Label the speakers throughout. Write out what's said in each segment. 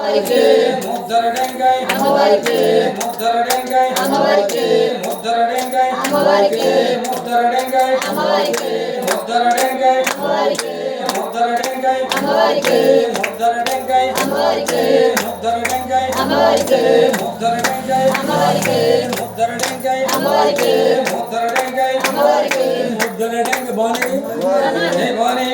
Speaker 1: ముద్దరడెంగై ముద్దరడెంగై ముద్దరడెంగై ముద్దరడెంగై ముద్దరడెంగై ముద్దరడెంగై ముద్దరడెంగై ముద్దరడెంగై ముద్దరడెంగై ముద్దరడెంగై ముద్దరడెంగై ముద్దరడెంగై భవానీ జై భవానీ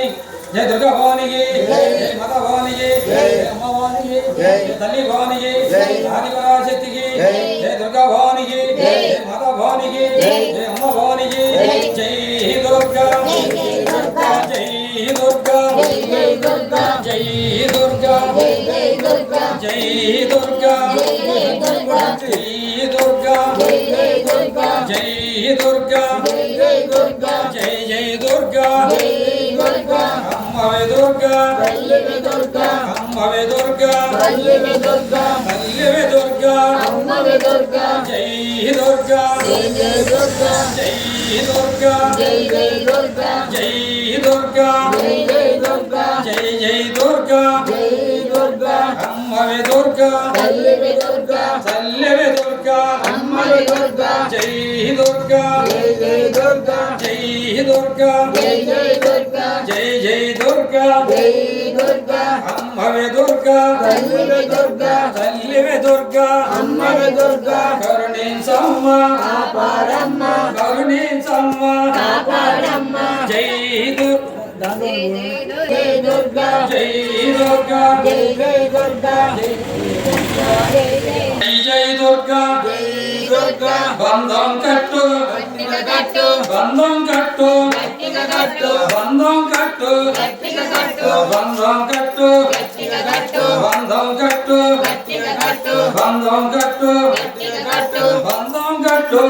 Speaker 1: జై దుర్గా భవానికి జై మాతా భవానికి జై అమ్మ భవానికి జై తల్లి భవానికి జై ఆదిపరాశక్తికి జై దుర్గా భవానికి జై మాతా భవానికి జై అమ్మ భవానికి జై దుర్గా జై దుర్గా జై దుర్గా జై దుర్గా జై దుర్గా జై దుర్గా జై దుర్గా జై దుర్గా జై దుర్గా జై జై దుర్గా అమ్మవే దుర్గా తల్లివే దుర్గా అమ్మవే దుర్గా తల్లివే దుర్గా తల్లివే దుర్గా అమ్మవే దుర్గా జై దుర్గా జై దుర్గా జై దుర్గా జై దుర్గా జై దుర్గా జై దుర్గా జై జై దుర్గా జై దుర్గా అమ్మవే దుర్గా తల్లివే దుర్గా తల్లివే దుర్గా అమ్మవే దుర్గా జై దుర్గా జై దుర్గా జై దుర్గా జై దుర్గా జై జై దుర్గా జై దుర్గా అమ్మవే దుర్గా తల్లివే దుర్గా తల్లివే దుర్గా అమ్మవే దుర్గా కరుణించమ్మ కాపాడమ్మ కరుణించమ్మ కాపాడమ్మ జై దుర్గా జై దుర్గా జై దుర్గా జై దుర్గా జై జై దుర్గా జై దుర్గా బంధం కట్టు బంధం కట్టు బంధం కట్టు బంధం కట్టు బంధం కట్టు బంధం కట్టు బంధం కట్టు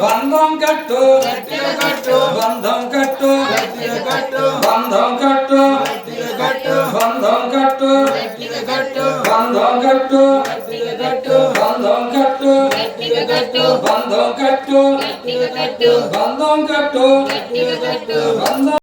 Speaker 1: బంధం కట్టు బంధం కట్టు బంధం కట్టు బంధం కట్టు బంధం కట్టు బంధం కట్టు బంధం కట్టు బంధం కట్టు బంధం